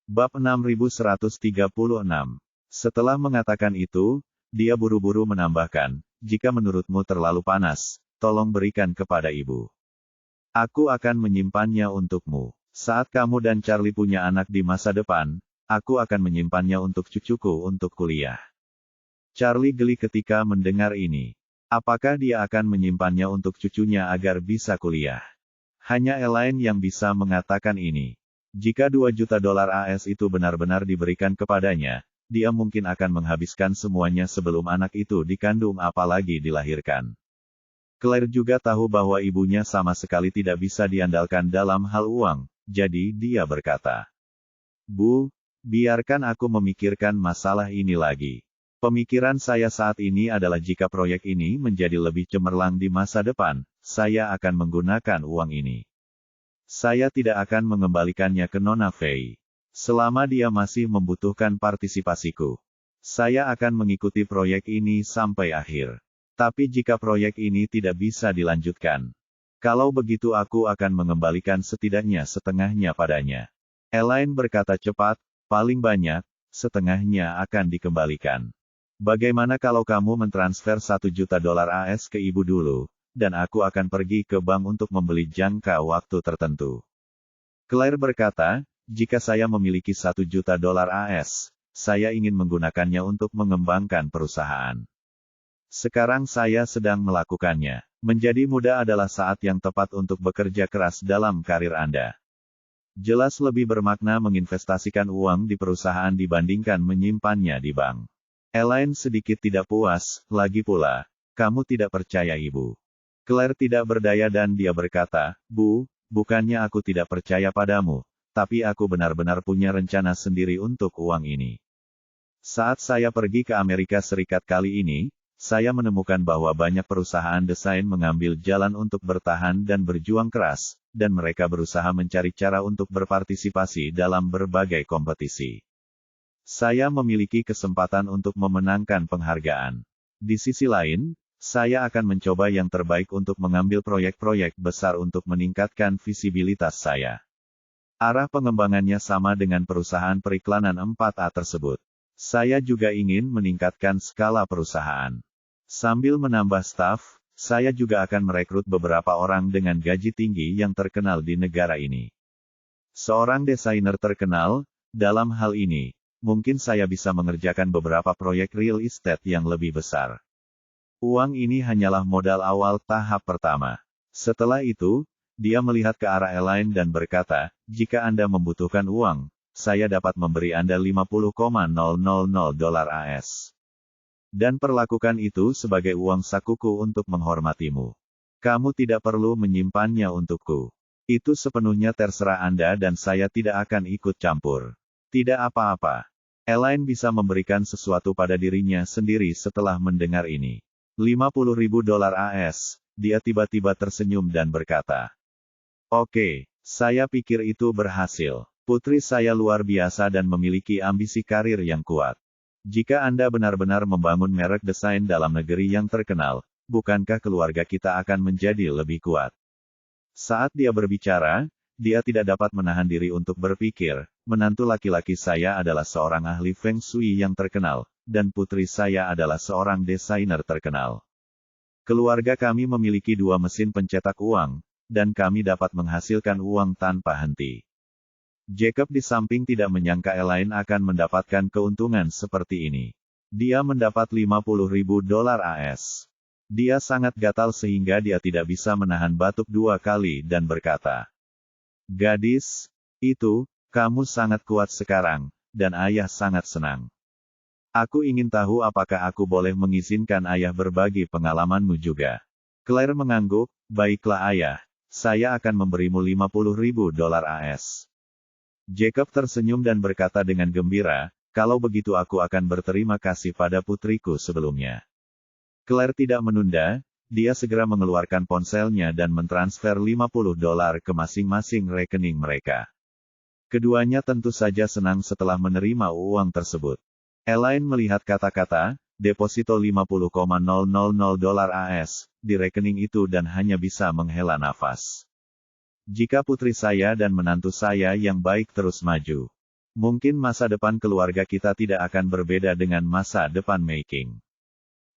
Bab 6136. Setelah mengatakan itu, dia buru-buru menambahkan, jika menurutmu terlalu panas, tolong berikan kepada ibu. Aku akan menyimpannya untukmu. Saat kamu dan Charlie punya anak di masa depan, aku akan menyimpannya untuk cucuku untuk kuliah. Charlie geli ketika mendengar ini. Apakah dia akan menyimpannya untuk cucunya agar bisa kuliah? Hanya Elaine yang bisa mengatakan ini. Jika $2 juta AS itu benar-benar diberikan kepadanya, dia mungkin akan menghabiskan semuanya sebelum anak itu dikandung apalagi dilahirkan. Claire juga tahu bahwa ibunya sama sekali tidak bisa diandalkan dalam hal uang, jadi dia berkata, "Bu, biarkan aku memikirkan masalah ini lagi. Pemikiran saya saat ini adalah jika proyek ini menjadi lebih cemerlang di masa depan, saya akan menggunakan uang ini. Saya tidak akan mengembalikannya ke Nona Fei. Selama dia masih membutuhkan partisipasiku, saya akan mengikuti proyek ini sampai akhir. Tapi jika proyek ini tidak bisa dilanjutkan, kalau begitu aku akan mengembalikan setidaknya setengahnya padanya." Elaine berkata cepat, "Paling banyak, setengahnya akan dikembalikan. Bagaimana kalau kamu mentransfer $1 juta AS ke ibu dulu, dan aku akan pergi ke bank untuk membeli jangka waktu tertentu." Claire berkata, "Jika saya memiliki $1 juta AS, saya ingin menggunakannya untuk mengembangkan perusahaan. Sekarang saya sedang melakukannya. Menjadi muda adalah saat yang tepat untuk bekerja keras dalam karir Anda. Jelas lebih bermakna menginvestasikan uang di perusahaan dibandingkan menyimpannya di bank." Elaine sedikit tidak puas, lagi pula, kamu tidak percaya ibu. Claire tidak berdaya dan dia berkata, "Bu, bukannya aku tidak percaya padamu, tapi aku benar-benar punya rencana sendiri untuk uang ini. Saat saya pergi ke Amerika Serikat kali ini, saya menemukan bahwa banyak perusahaan desain mengambil jalan untuk bertahan dan berjuang keras, dan mereka berusaha mencari cara untuk berpartisipasi dalam berbagai kompetisi. Saya memiliki kesempatan untuk memenangkan penghargaan. Di sisi lain, saya akan mencoba yang terbaik untuk mengambil proyek-proyek besar untuk meningkatkan visibilitas saya. Arah pengembangannya sama dengan perusahaan periklanan 4A tersebut. Saya juga ingin meningkatkan skala perusahaan. Sambil menambah staf, saya juga akan merekrut beberapa orang dengan gaji tinggi yang terkenal di negara ini. Seorang desainer terkenal, dalam hal ini, mungkin saya bisa mengerjakan beberapa proyek real estate yang lebih besar. Uang ini hanyalah modal awal tahap pertama. Setelah itu, dia melihat ke arah Elaine dan berkata, "Jika Anda membutuhkan uang, saya dapat memberi Anda $50,000 AS. Dan perlakukan itu sebagai uang sakuku untuk menghormatimu. Kamu tidak perlu menyimpannya untukku. Itu sepenuhnya terserah Anda dan saya tidak akan ikut campur." Tidak apa-apa. Elaine bisa memberikan sesuatu pada dirinya sendiri setelah mendengar ini. $50.000 AS, dia tiba-tiba tersenyum dan berkata, "Oke, saya pikir itu berhasil. Putri saya luar biasa dan memiliki ambisi karir yang kuat. Jika Anda benar-benar membangun merek desain dalam negeri yang terkenal, bukankah keluarga kita akan menjadi lebih kuat?" Saat dia berbicara, dia tidak dapat menahan diri untuk berpikir, menantu laki-laki saya adalah seorang ahli Feng Shui yang terkenal, dan putri saya adalah seorang desainer terkenal. Keluarga kami memiliki 2 mesin pencetak uang, dan kami dapat menghasilkan uang tanpa henti. Jacob di samping tidak menyangka Elaine akan mendapatkan keuntungan seperti ini. Dia mendapat $50.000 AS. Dia sangat gatal sehingga dia tidak bisa menahan batuk 2 kali dan berkata, "Gadis, kamu sangat kuat sekarang, dan ayah sangat senang. Aku ingin tahu apakah aku boleh mengizinkan ayah berbagi pengalamanmu juga." Claire mengangguk, "Baiklah ayah, saya akan memberimu $50.000 AS. Jacob tersenyum dan berkata dengan gembira, "Kalau begitu aku akan berterima kasih pada putriku sebelumnya." Claire tidak menunda. Dia segera mengeluarkan ponselnya dan mentransfer $50 ke masing-masing rekening mereka. Keduanya tentu saja senang setelah menerima uang tersebut. Elaine melihat kata-kata, "deposito $50,000 AS, di rekening itu dan hanya bisa menghela nafas. Jika putri saya dan menantu saya yang baik terus maju, Mungkin masa depan keluarga kita tidak akan berbeda dengan masa depan Mei-King.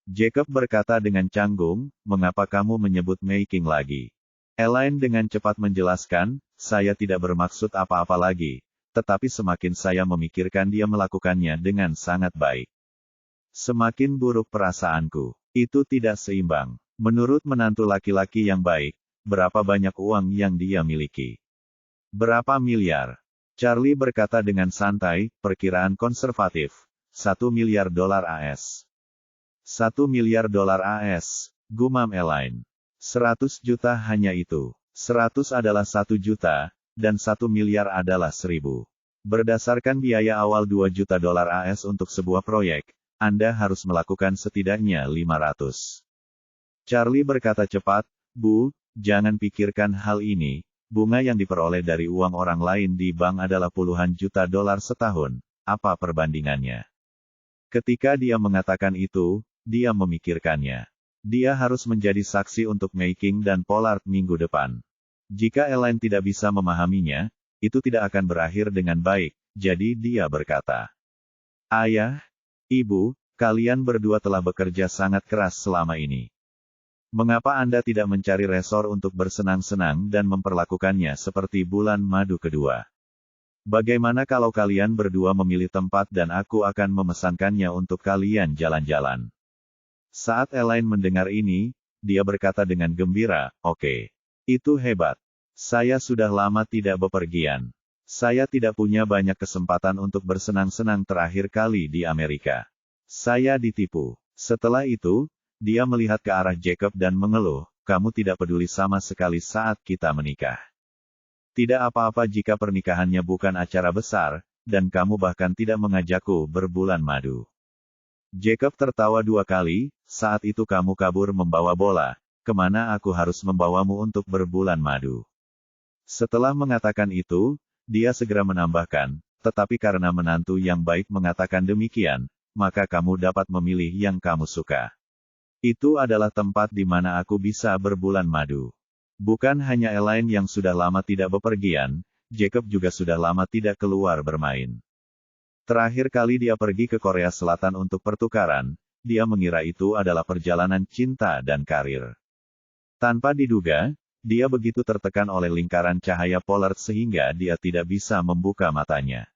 Jacob berkata dengan canggung, mengapa kamu menyebut Mei-King lagi? Elaine dengan cepat menjelaskan, saya tidak bermaksud apa-apa lagi, tetapi semakin saya memikirkan dia melakukannya dengan sangat baik. Semakin buruk perasaanku. Itu tidak seimbang. Menurut menantu laki-laki yang baik, berapa banyak uang yang dia miliki? Berapa miliar? Charlie berkata dengan santai, perkiraan konservatif. $1 miliar AS. $1 miliar AS, gumam Elaine. 100 juta hanya itu. 100 adalah 1 juta, dan 1 miliar adalah 1000. Berdasarkan biaya awal $2 juta AS untuk sebuah proyek, Anda harus melakukan setidaknya 500. Charlie berkata cepat, Bu, jangan pikirkan hal ini, bunga yang diperoleh dari uang orang lain di bank adalah puluhan juta dolar setahun, apa perbandingannya? Ketika dia mengatakan itu, dia memikirkannya. Dia harus menjadi saksi untuk Mei-King dan Pollard minggu depan. Jika Elaine tidak bisa memahaminya, itu tidak akan berakhir dengan baik, jadi dia berkata, Ayah, Ibu, kalian berdua telah bekerja sangat keras selama ini. Mengapa Anda tidak mencari resor untuk bersenang-senang dan memperlakukannya seperti bulan madu kedua? Bagaimana kalau kalian berdua memilih tempat dan aku akan memesankannya untuk kalian jalan-jalan? Saat Elaine mendengar ini, dia berkata dengan gembira, oke. Itu hebat. Saya sudah lama tidak bepergian. Saya tidak punya banyak kesempatan untuk bersenang-senang terakhir kali di Amerika. Saya ditipu. Setelah itu, dia melihat ke arah Jacob dan mengeluh, kamu tidak peduli sama sekali saat kita menikah. Tidak apa-apa jika pernikahannya bukan acara besar, dan kamu bahkan tidak mengajakku berbulan madu. Jacob tertawa 2 kali, saat itu kamu kabur membawa bola, kemana aku harus membawamu untuk berbulan madu. Setelah mengatakan itu, dia segera menambahkan, tetapi karena menantu yang baik mengatakan demikian, maka kamu dapat memilih yang kamu suka. Itu adalah tempat di mana aku bisa berbulan madu. Bukan hanya Elaine yang sudah lama tidak bepergian, Jacob juga sudah lama tidak keluar bermain. Terakhir kali dia pergi ke Korea Selatan untuk pertukaran, dia mengira itu adalah perjalanan cinta dan karir. Tanpa diduga, dia begitu tertekan oleh lingkaran cahaya Pollard sehingga dia tidak bisa membuka matanya.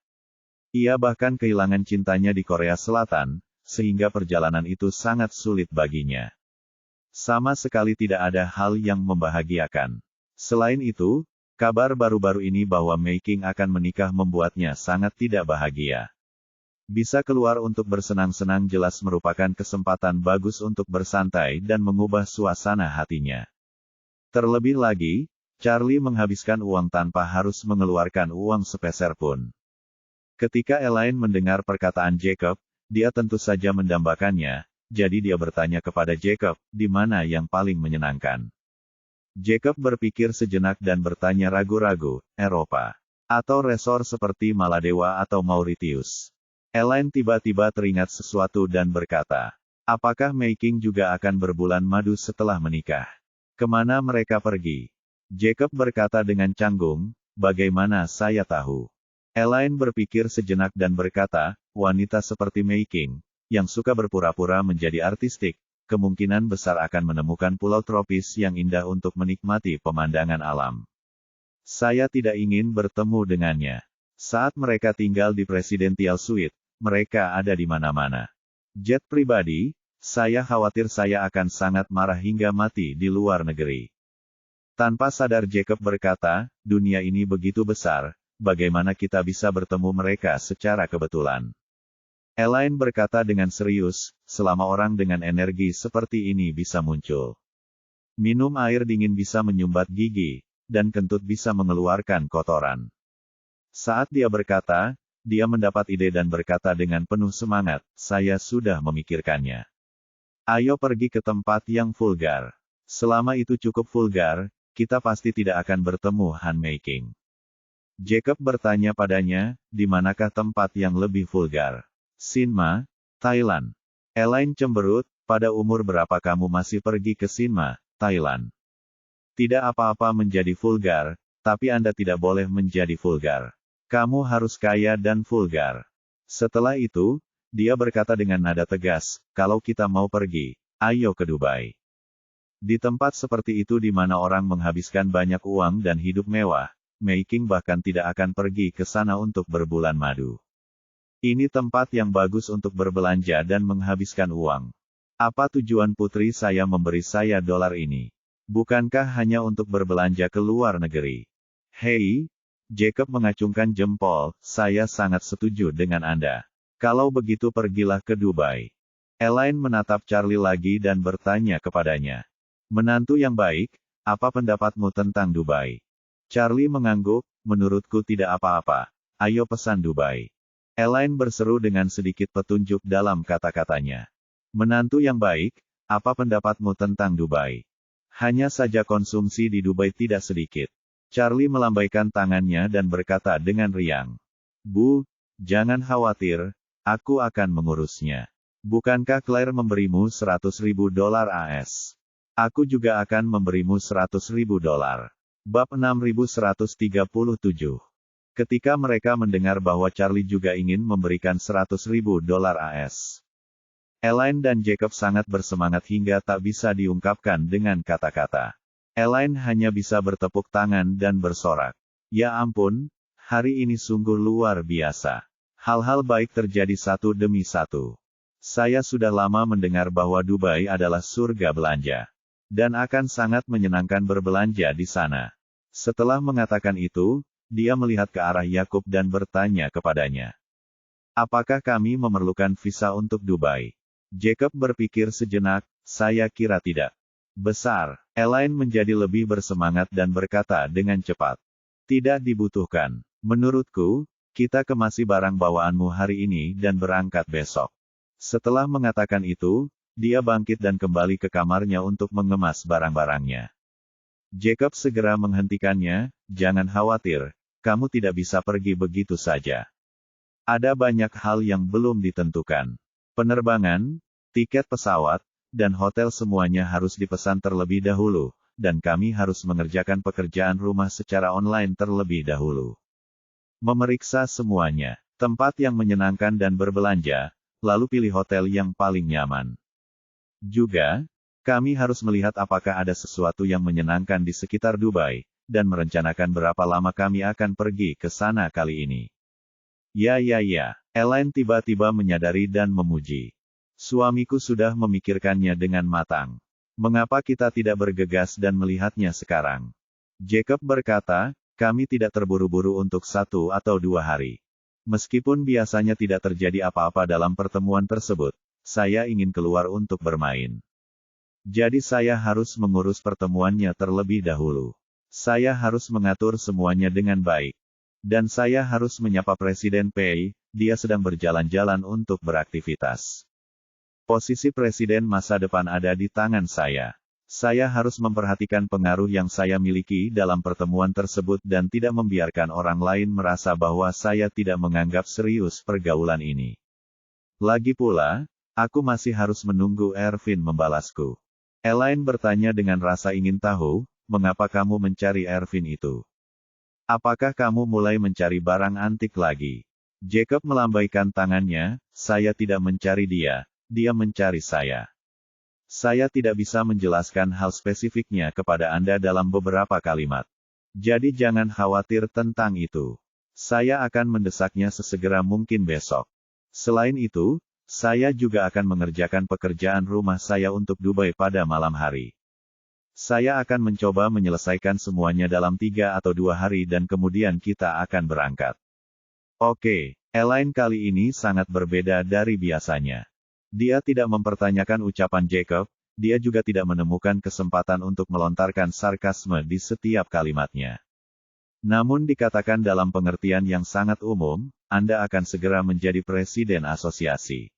Ia bahkan kehilangan cintanya di Korea Selatan, sehingga perjalanan itu sangat sulit baginya. Sama sekali tidak ada hal yang membahagiakan. Selain itu, kabar baru-baru ini bahwa Mei-King akan menikah membuatnya sangat tidak bahagia. Bisa keluar untuk bersenang-senang jelas merupakan kesempatan bagus untuk bersantai dan mengubah suasana hatinya. Terlebih lagi, Charlie menghabiskan uang tanpa harus mengeluarkan uang sepeser pun. Ketika Elaine mendengar perkataan Jacob, dia tentu saja mendambakannya, jadi dia bertanya kepada Jacob, di mana yang paling menyenangkan. Jacob berpikir sejenak dan bertanya ragu-ragu, Eropa. Atau resor seperti Maladewa atau Mauritius. Elaine tiba-tiba teringat sesuatu dan berkata, apakah Mei-King juga akan berbulan madu setelah menikah? Kemana mereka pergi? Jacob berkata dengan canggung, bagaimana saya tahu? Elaine berpikir sejenak dan berkata, wanita seperti Mei-King, yang suka berpura-pura menjadi artistik, kemungkinan besar akan menemukan pulau tropis yang indah untuk menikmati pemandangan alam. Saya tidak ingin bertemu dengannya. Saat mereka tinggal di Presidential Suite, mereka ada di mana-mana. Jet pribadi, saya khawatir saya akan sangat marah hingga mati di luar negeri. Tanpa sadar Jacob berkata, dunia ini begitu besar, bagaimana kita bisa bertemu mereka secara kebetulan? Elaine berkata dengan serius, selama orang dengan energi seperti ini bisa muncul. Minum air dingin bisa menyumbat gigi, dan kentut bisa mengeluarkan kotoran. Saat dia berkata, dia mendapat ide dan berkata dengan penuh semangat, saya sudah memikirkannya. Ayo pergi ke tempat yang vulgar. Selama itu cukup vulgar, kita pasti tidak akan bertemu Han Mei-King. Jacob bertanya padanya, di manakah tempat yang lebih vulgar? Sinma, Thailand. Elaine cemberut, pada umur berapa kamu masih pergi ke Sinma, Thailand? Tidak apa-apa menjadi vulgar, tapi Anda tidak boleh menjadi vulgar. Kamu harus kaya dan vulgar. Setelah itu, dia berkata dengan nada tegas, kalau kita mau pergi, ayo ke Dubai. Di tempat seperti itu di mana orang menghabiskan banyak uang dan hidup mewah, Mei Qing bahkan tidak akan pergi ke sana untuk berbulan madu. Ini tempat yang bagus untuk berbelanja dan menghabiskan uang. Apa tujuan putri saya memberi saya dolar ini? Bukankah hanya untuk berbelanja ke luar negeri? Hei, Jacob mengacungkan jempol, saya sangat setuju dengan Anda. Kalau begitu pergilah ke Dubai. Elaine menatap Charlie lagi dan bertanya kepadanya. Menantu yang baik, apa pendapatmu tentang Dubai? Charlie mengangguk, menurutku tidak apa-apa. Ayo pesan Dubai. Elaine berseru dengan sedikit petunjuk dalam kata-katanya. Menantu yang baik, apa pendapatmu tentang Dubai? Hanya saja konsumsi di Dubai tidak sedikit. Charlie melambaikan tangannya dan berkata dengan riang. Bu, jangan khawatir, aku akan mengurusnya. Bukankah Claire memberimu $100.000 AS? Aku juga akan memberimu $100.000. Bab 6137. Ketika mereka mendengar bahwa Charlie juga ingin memberikan $100.000 AS. Elaine dan Jacob sangat bersemangat hingga tak bisa diungkapkan dengan kata-kata. Elaine hanya bisa bertepuk tangan dan bersorak. Ya ampun, hari ini sungguh luar biasa. Hal-hal baik terjadi satu demi satu. Saya sudah lama mendengar bahwa Dubai adalah surga belanja. Dan akan sangat menyenangkan berbelanja di sana. Setelah mengatakan itu, dia melihat ke arah Yakub dan bertanya kepadanya. Apakah kami memerlukan visa untuk Dubai? Jacob berpikir sejenak, saya kira tidak. Besar, Elaine menjadi lebih bersemangat dan berkata dengan cepat. Tidak dibutuhkan. Menurutku, kita kemasi barang bawaanmu hari ini dan berangkat besok. Setelah mengatakan itu, dia bangkit dan kembali ke kamarnya untuk mengemas barang-barangnya. Jacob segera menghentikannya, jangan khawatir, kamu tidak bisa pergi begitu saja. Ada banyak hal yang belum ditentukan. Penerbangan, tiket pesawat, dan hotel semuanya harus dipesan terlebih dahulu, dan kami harus mengerjakan pekerjaan rumah secara online terlebih dahulu. Memeriksa semuanya, tempat yang menyenangkan dan berbelanja, lalu pilih hotel yang paling nyaman. Juga, kami harus melihat apakah ada sesuatu yang menyenangkan di sekitar Dubai, dan merencanakan berapa lama kami akan pergi ke sana kali ini. Ya, Elaine tiba-tiba menyadari dan memuji. Suamiku sudah memikirkannya dengan matang. Mengapa kita tidak bergegas dan melihatnya sekarang? Jacob berkata, kami tidak terburu-buru untuk 1 atau 2 hari. Meskipun biasanya tidak terjadi apa-apa dalam pertemuan tersebut, saya ingin keluar untuk bermain. Jadi saya harus mengurus pertemuannya terlebih dahulu. Saya harus mengatur semuanya dengan baik. Dan saya harus menyapa Presiden Pei, dia sedang berjalan-jalan untuk beraktivitas. Posisi presiden masa depan ada di tangan saya. Saya harus memperhatikan pengaruh yang saya miliki dalam pertemuan tersebut dan tidak membiarkan orang lain merasa bahwa saya tidak menganggap serius pergaulan ini. Lagi pula, aku masih harus menunggu Ervin membalasku. Elaine bertanya dengan rasa ingin tahu, mengapa kamu mencari Ervin itu? Apakah kamu mulai mencari barang antik lagi? Jacob melambaikan tangannya, saya tidak mencari dia, dia mencari saya. Saya tidak bisa menjelaskan hal spesifiknya kepada Anda dalam beberapa kalimat. Jadi jangan khawatir tentang itu. Saya akan mendesaknya sesegera mungkin besok. Selain itu, saya juga akan mengerjakan pekerjaan rumah saya untuk Dubai pada malam hari. Saya akan mencoba menyelesaikan semuanya dalam 3 atau 2 hari dan kemudian kita akan berangkat. Oke, Elaine kali ini sangat berbeda dari biasanya. Dia tidak mempertanyakan ucapan Jacob, dia juga tidak menemukan kesempatan untuk melontarkan sarkasme di setiap kalimatnya. Namun dikatakan dalam pengertian yang sangat umum, Anda akan segera menjadi presiden asosiasi.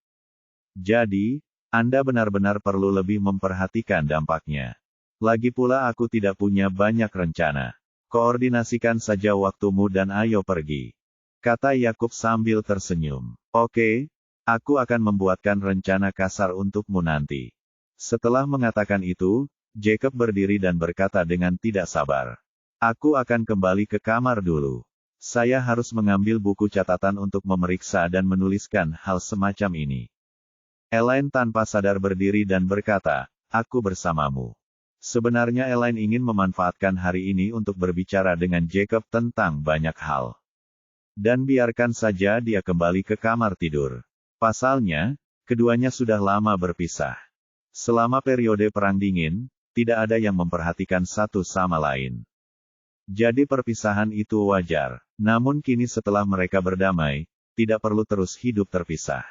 Jadi, Anda benar-benar perlu lebih memperhatikan dampaknya. Lagi pula aku tidak punya banyak rencana. Koordinasikan saja waktumu dan ayo pergi. Kata Yakub sambil tersenyum. Oke, aku akan membuatkan rencana kasar untukmu nanti. Setelah mengatakan itu, Jacob berdiri dan berkata dengan tidak sabar. Aku akan kembali ke kamar dulu. Saya harus mengambil buku catatan untuk memeriksa dan menuliskan hal semacam ini. Elaine tanpa sadar berdiri dan berkata, aku bersamamu. Sebenarnya Elaine ingin memanfaatkan hari ini untuk berbicara dengan Jacob tentang banyak hal. Dan biarkan saja dia kembali ke kamar tidur. Pasalnya, keduanya sudah lama berpisah. Selama periode Perang Dingin, tidak ada yang memperhatikan satu sama lain. Jadi perpisahan itu wajar. Namun kini setelah mereka berdamai, tidak perlu terus hidup terpisah.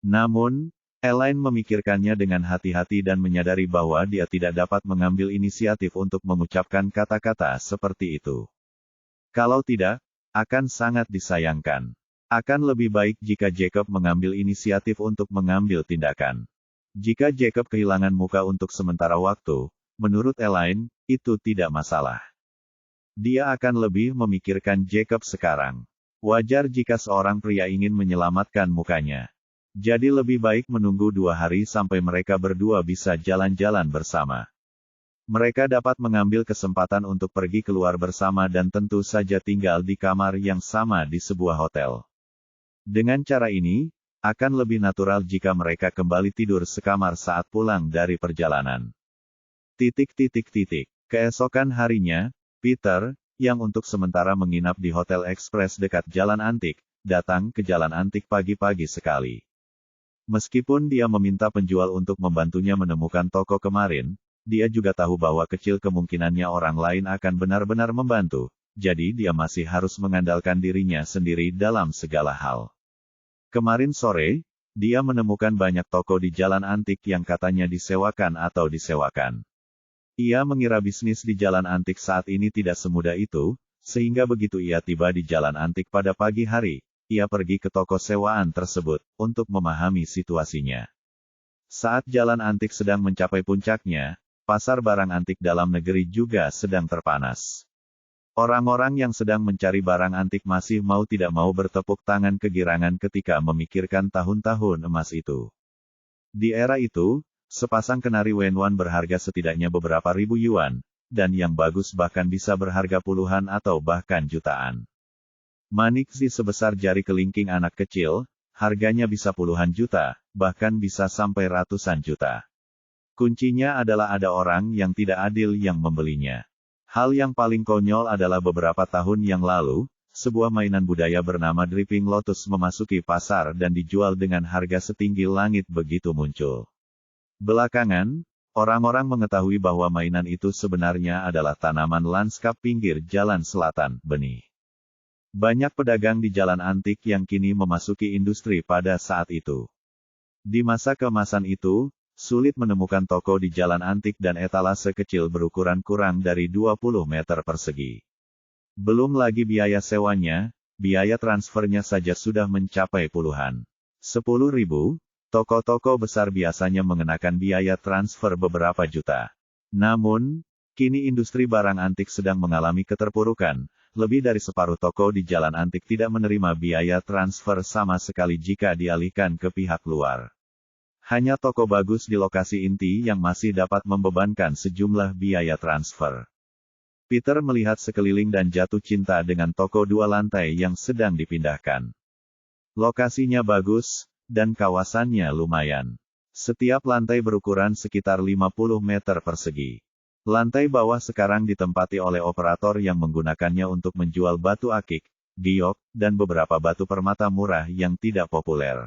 Namun, Elaine memikirkannya dengan hati-hati dan menyadari bahwa dia tidak dapat mengambil inisiatif untuk mengucapkan kata-kata seperti itu. Kalau tidak, akan sangat disayangkan. Akan lebih baik jika Jacob mengambil inisiatif untuk mengambil tindakan. Jika Jacob kehilangan muka untuk sementara waktu, menurut Elaine, itu tidak masalah. Dia akan lebih memikirkan Jacob sekarang. Wajar jika seorang pria ingin menyelamatkan mukanya. Jadi lebih baik menunggu 2 hari sampai mereka berdua bisa jalan-jalan bersama. Mereka dapat mengambil kesempatan untuk pergi keluar bersama dan tentu saja tinggal di kamar yang sama di sebuah hotel. Dengan cara ini, akan lebih natural jika mereka kembali tidur sekamar saat pulang dari perjalanan. Keesokan harinya, Peter, yang untuk sementara menginap di Hotel Express dekat Jalan Antik, datang ke Jalan Antik pagi-pagi sekali. Meskipun dia meminta penjual untuk membantunya menemukan toko kemarin, dia juga tahu bahwa kecil kemungkinannya orang lain akan benar-benar membantu, jadi dia masih harus mengandalkan dirinya sendiri dalam segala hal. Kemarin sore, dia menemukan banyak toko di Jalan Antik yang katanya disewakan atau disewakan. Ia mengira bisnis di Jalan Antik saat ini tidak semudah itu, sehingga begitu ia tiba di Jalan Antik pada pagi hari, ia pergi ke toko sewaan tersebut, untuk memahami situasinya. Saat Jalan Antik sedang mencapai puncaknya, pasar barang antik dalam negeri juga sedang terpanas. Orang-orang yang sedang mencari barang antik masih mau tidak mau bertepuk tangan kegirangan ketika memikirkan tahun-tahun emas itu. Di era itu, sepasang kenari Wenwan berharga setidaknya beberapa ribu yuan, dan yang bagus bahkan bisa berharga puluhan atau bahkan jutaan. Manik zi sebesar jari kelingking anak kecil, harganya bisa puluhan juta, bahkan bisa sampai ratusan juta. Kuncinya adalah ada orang yang tidak adil yang membelinya. Hal yang paling konyol adalah beberapa tahun yang lalu, sebuah mainan budaya bernama Dripping Lotus memasuki pasar dan dijual dengan harga setinggi langit begitu muncul. Belakangan, orang-orang mengetahui bahwa mainan itu sebenarnya adalah tanaman lanskap pinggir jalan selatan, benih. Banyak pedagang di Jalan Antik yang kini memasuki industri pada saat itu. Di masa keemasan itu, sulit menemukan toko di Jalan Antik dan etalase kecil berukuran kurang dari 20 meter persegi. Belum lagi biaya sewanya, biaya transfernya saja sudah mencapai puluhan. 10.000, toko-toko besar biasanya mengenakan biaya transfer beberapa juta. Namun, kini industri barang antik sedang mengalami keterpurukan, lebih dari separuh toko di Jalan Antik tidak menerima biaya transfer sama sekali jika dialihkan ke pihak luar. Hanya toko bagus di lokasi inti yang masih dapat membebankan sejumlah biaya transfer. Peter melihat sekeliling dan jatuh cinta dengan toko 2 lantai yang sedang dipindahkan. Lokasinya bagus, dan kawasannya lumayan. Setiap lantai berukuran sekitar 50 meter persegi. Lantai bawah sekarang ditempati oleh operator yang menggunakannya untuk menjual batu akik, giok, dan beberapa batu permata murah yang tidak populer.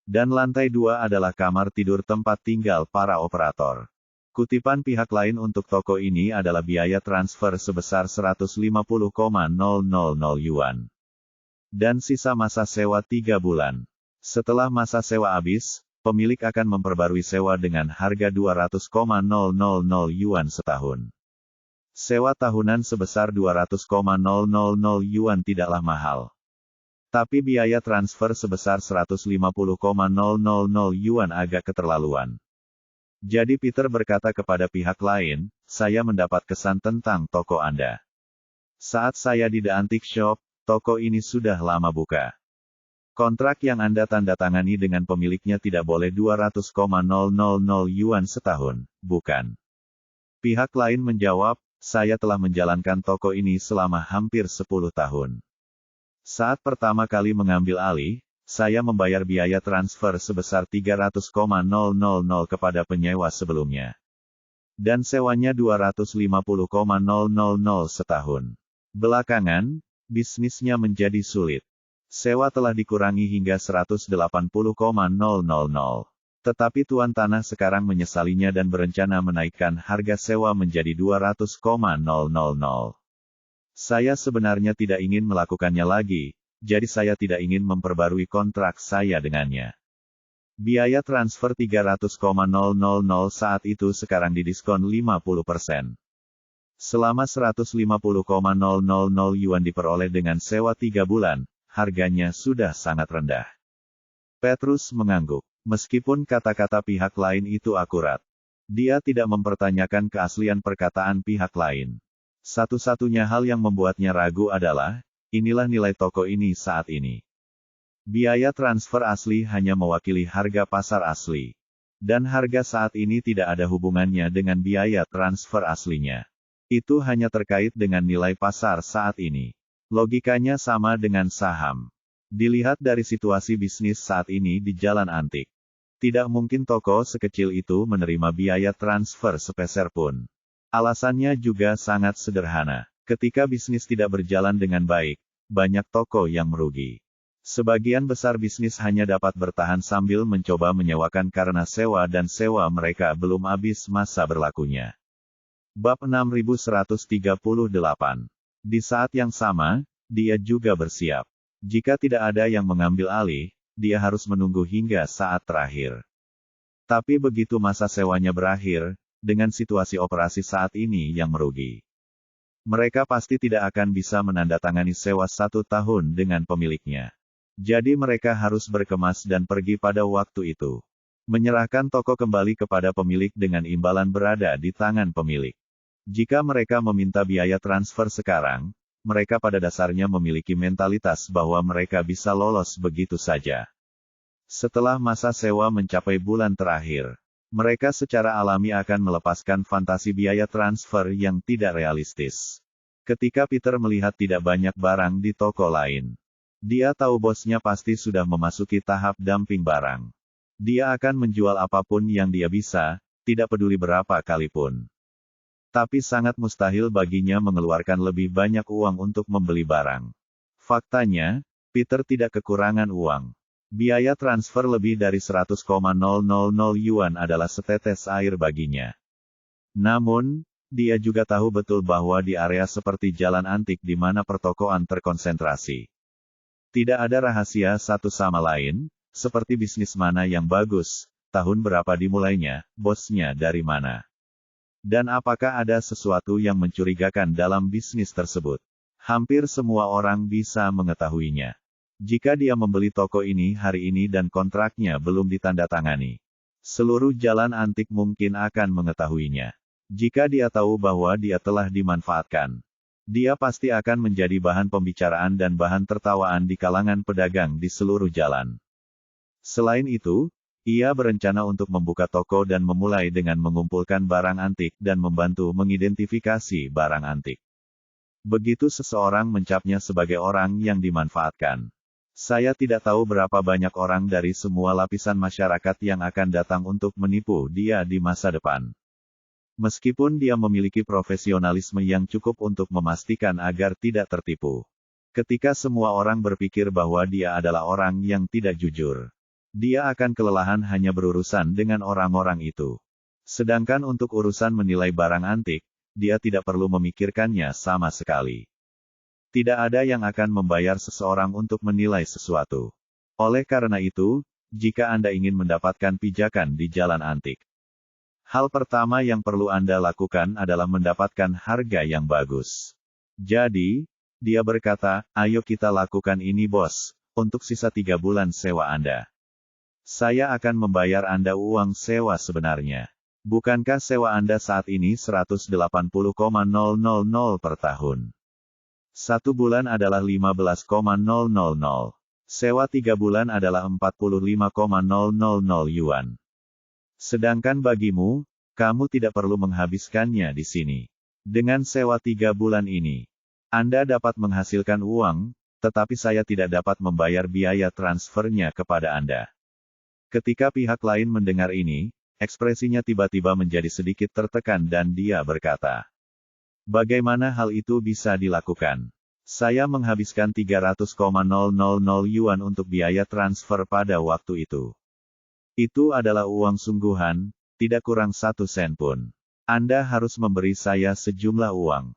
Dan lantai 2 adalah kamar tidur tempat tinggal para operator. Kutipan pihak lain untuk toko ini adalah biaya transfer sebesar 150,000 yuan. Dan sisa masa sewa 3 bulan. Setelah masa sewa habis, pemilik akan memperbarui sewa dengan harga 200,000 yuan setahun. Sewa tahunan sebesar 200,000 yuan tidaklah mahal. Tapi biaya transfer sebesar 150,000 yuan agak keterlaluan. Jadi Peter berkata kepada pihak lain, saya mendapat kesan tentang toko Anda. Saat saya di The Antique Shop, toko ini sudah lama buka. Kontrak yang Anda tanda tangani dengan pemiliknya tidak boleh 200,000 yuan setahun, bukan? Pihak lain menjawab, saya telah menjalankan toko ini selama hampir 10 tahun. Saat pertama kali mengambil alih, saya membayar biaya transfer sebesar 300,000 kepada penyewa sebelumnya. Dan sewanya 250,000 setahun. Belakangan, bisnisnya menjadi sulit. Sewa telah dikurangi hingga 180,000. Tetapi tuan tanah sekarang menyesalinya dan berencana menaikkan harga sewa menjadi 200,000. Saya sebenarnya tidak ingin melakukannya lagi, jadi saya tidak ingin memperbarui kontrak saya dengannya. Biaya transfer 300,000 saat itu sekarang didiskon 50%. Selama 150,000 yuan diperoleh dengan sewa 3 bulan, harganya sudah sangat rendah. Petrus mengangguk. Meskipun kata-kata pihak lain itu akurat, dia tidak mempertanyakan keaslian perkataan pihak lain. Satu-satunya hal yang membuatnya ragu adalah, inilah nilai toko ini saat ini. Biaya transfer asli hanya mewakili harga pasar asli. Dan harga saat ini tidak ada hubungannya dengan biaya transfer aslinya. Itu hanya terkait dengan nilai pasar saat ini. Logikanya sama dengan saham. Dilihat dari situasi bisnis saat ini di Jalan Antik. Tidak mungkin toko sekecil itu menerima biaya transfer sepeser pun. Alasannya juga sangat sederhana. Ketika bisnis tidak berjalan dengan baik, banyak toko yang merugi. Sebagian besar bisnis hanya dapat bertahan sambil mencoba menyewakan karena sewa dan sewa mereka belum habis masa berlakunya. Bab 6138. Di saat yang sama, dia juga bersiap. Jika tidak ada yang mengambil alih, dia harus menunggu hingga saat terakhir. Tapi begitu masa sewanya berakhir, dengan situasi operasi saat ini yang merugi, mereka pasti tidak akan bisa menandatangani sewa 1 tahun dengan pemiliknya. Jadi mereka harus berkemas dan pergi pada waktu itu. Menyerahkan toko kembali kepada pemilik dengan imbalan berada di tangan pemilik. Jika mereka meminta biaya transfer sekarang, mereka pada dasarnya memiliki mentalitas bahwa mereka bisa lolos begitu saja. Setelah masa sewa mencapai bulan terakhir, mereka secara alami akan melepaskan fantasi biaya transfer yang tidak realistis. Ketika Peter melihat tidak banyak barang di toko lain, dia tahu bosnya pasti sudah memasuki tahap dumping barang. Dia akan menjual apapun yang dia bisa, tidak peduli berapa kalipun. Tapi sangat mustahil baginya mengeluarkan lebih banyak uang untuk membeli barang. Faktanya, Peter tidak kekurangan uang. Biaya transfer lebih dari 100,000 yuan adalah setetes air baginya. Namun, dia juga tahu betul bahwa di area seperti Jalan Antik di mana pertokoan terkonsentrasi, tidak ada rahasia satu sama lain, seperti bisnis mana yang bagus, tahun berapa dimulainya, bosnya dari mana. Dan apakah ada sesuatu yang mencurigakan dalam bisnis tersebut? Hampir semua orang bisa mengetahuinya. Jika dia membeli toko ini hari ini dan kontraknya belum ditandatangani, seluruh Jalan Antik mungkin akan mengetahuinya. Jika dia tahu bahwa dia telah dimanfaatkan, dia pasti akan menjadi bahan pembicaraan dan bahan tertawaan di kalangan pedagang di seluruh jalan. Selain itu, ia berencana untuk membuka toko dan memulai dengan mengumpulkan barang antik dan membantu mengidentifikasi barang antik. Begitu seseorang mencapnya sebagai orang yang dimanfaatkan. Saya tidak tahu berapa banyak orang dari semua lapisan masyarakat yang akan datang untuk menipu dia di masa depan. Meskipun dia memiliki profesionalisme yang cukup untuk memastikan agar tidak tertipu. Ketika semua orang berpikir bahwa dia adalah orang yang tidak jujur, dia akan kelelahan hanya berurusan dengan orang-orang itu. Sedangkan untuk urusan menilai barang antik, dia tidak perlu memikirkannya sama sekali. Tidak ada yang akan membayar seseorang untuk menilai sesuatu. Oleh karena itu, jika Anda ingin mendapatkan pijakan di Jalan Antik, hal pertama yang perlu Anda lakukan adalah mendapatkan harga yang bagus. Jadi, dia berkata, ayo kita lakukan ini bos, untuk sisa 3 bulan sewa Anda. Saya akan membayar Anda uang sewa sebenarnya. Bukankah sewa Anda saat ini 180,000 per tahun? 1 bulan adalah 15,000. Sewa 3 bulan adalah 45,000 yuan. Sedangkan bagimu, kamu tidak perlu menghabiskannya di sini. Dengan sewa 3 bulan ini, Anda dapat menghasilkan uang, tetapi saya tidak dapat membayar biaya transfernya kepada Anda. Ketika pihak lain mendengar ini, ekspresinya tiba-tiba menjadi sedikit tertekan dan dia berkata, "Bagaimana hal itu bisa dilakukan? Saya menghabiskan 300,000 yuan untuk biaya transfer pada waktu itu. Itu adalah uang sungguhan, tidak kurang 1 sen pun. Anda harus memberi saya sejumlah uang."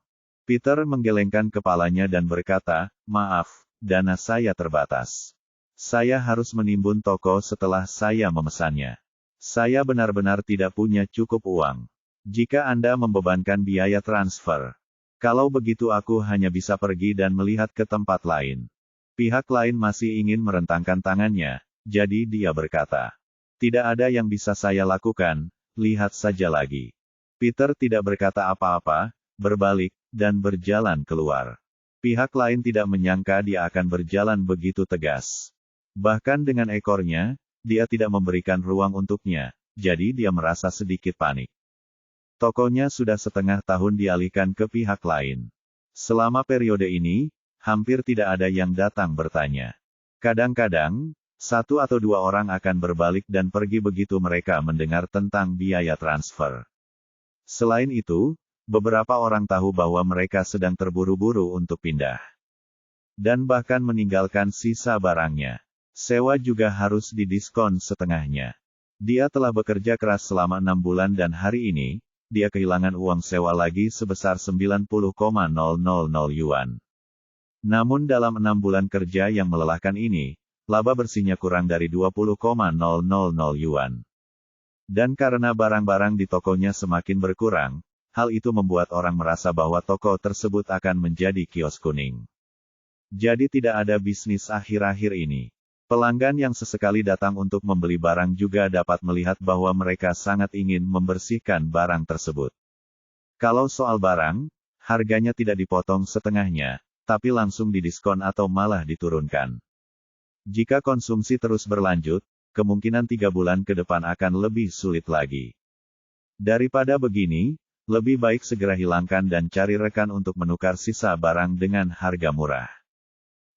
Peter menggelengkan kepalanya dan berkata, "Maaf, dana saya terbatas. Saya harus menimbun toko setelah saya memesannya. Saya benar-benar tidak punya cukup uang. Jika Anda membebankan biaya transfer, kalau begitu aku hanya bisa pergi dan melihat ke tempat lain." Pihak lain masih ingin merentangkan tangannya, jadi dia berkata, "Tidak ada yang bisa saya lakukan, lihat saja lagi." Peter tidak berkata apa-apa, berbalik, dan berjalan keluar. Pihak lain tidak menyangka dia akan berjalan begitu tegas. Bahkan dengan ekornya, dia tidak memberikan ruang untuknya, jadi dia merasa sedikit panik. Tokonya sudah setengah tahun dialihkan ke pihak lain. Selama periode ini, hampir tidak ada yang datang bertanya. Kadang-kadang, 1 atau 2 orang akan berbalik dan pergi begitu mereka mendengar tentang biaya transfer. Selain itu, beberapa orang tahu bahwa mereka sedang terburu-buru untuk pindah. Dan bahkan meninggalkan sisa barangnya. Sewa juga harus didiskon setengahnya. Dia telah bekerja keras selama 6 bulan dan hari ini, dia kehilangan uang sewa lagi sebesar 90,000 yuan. Namun dalam 6 bulan kerja yang melelahkan ini, laba bersihnya kurang dari 20,000 yuan. Dan karena barang-barang di tokonya semakin berkurang, hal itu membuat orang merasa bahwa toko tersebut akan menjadi kios kuning. Jadi tidak ada bisnis akhir-akhir ini. Pelanggan yang sesekali datang untuk membeli barang juga dapat melihat bahwa mereka sangat ingin membersihkan barang tersebut. Kalau soal barang, harganya tidak dipotong setengahnya, tapi langsung didiskon atau malah diturunkan. Jika konsumsi terus berlanjut, kemungkinan 3 bulan ke depan akan lebih sulit lagi. Daripada begini, lebih baik segera hilangkan dan cari rekan untuk menukar sisa barang dengan harga murah.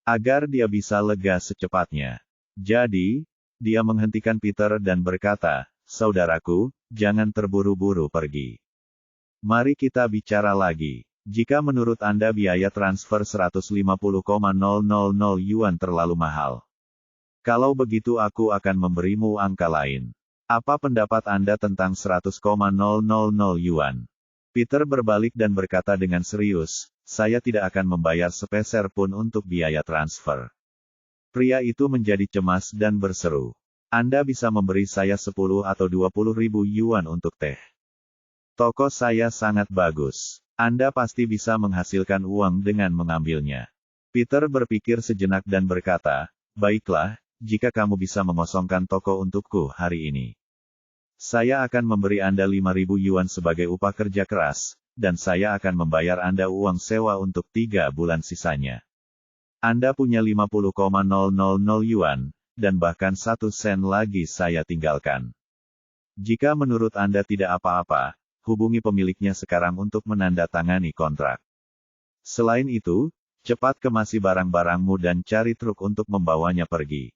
Agar dia bisa lega secepatnya. Jadi, dia menghentikan Peter dan berkata, "Saudaraku, jangan terburu-buru pergi. Mari kita bicara lagi. Jika menurut Anda biaya transfer 150,000 yuan terlalu mahal. Kalau begitu aku akan memberimu angka lain. Apa pendapat Anda tentang 100,000 yuan? Peter berbalik dan berkata dengan serius, "Saya tidak akan membayar sepeser pun untuk biaya transfer." Pria itu menjadi cemas dan berseru, "Anda bisa memberi saya 10 atau 20 ribu yuan untuk teh. Toko saya sangat bagus. Anda pasti bisa menghasilkan uang dengan mengambilnya." Peter berpikir sejenak dan berkata, "Baiklah, jika kamu bisa mengosongkan toko untukku hari ini. Saya akan memberi Anda 5.000 yuan sebagai upah kerja keras, dan saya akan membayar Anda uang sewa untuk 3 bulan sisanya. Anda punya 50,000 yuan, dan bahkan 1 sen lagi saya tinggalkan. Jika menurut Anda tidak apa-apa, hubungi pemiliknya sekarang untuk menandatangani kontrak. Selain itu, cepat kemasi barang-barangmu dan cari truk untuk membawanya pergi.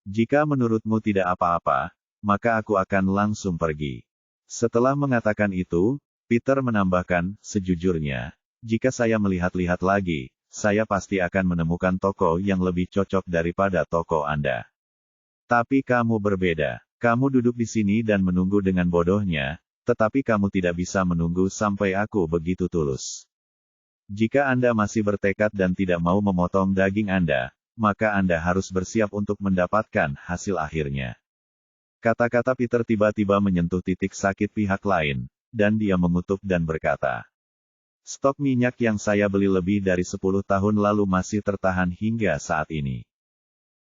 Jika menurutmu tidak apa-apa, maka aku akan langsung pergi." Setelah mengatakan itu, Peter menambahkan, "Sejujurnya, jika saya melihat-lihat lagi, saya pasti akan menemukan toko yang lebih cocok daripada toko Anda. Tapi kamu berbeda. Kamu duduk di sini dan menunggu dengan bodohnya, tetapi kamu tidak bisa menunggu sampai aku begitu tulus. Jika Anda masih bertekad dan tidak mau memotong daging Anda, maka Anda harus bersiap untuk mendapatkan hasil akhirnya." Kata-kata Peter tiba-tiba menyentuh titik sakit pihak lain, dan dia mengutuk dan berkata, "Stok minyak yang saya beli lebih dari 10 tahun lalu masih tertahan hingga saat ini.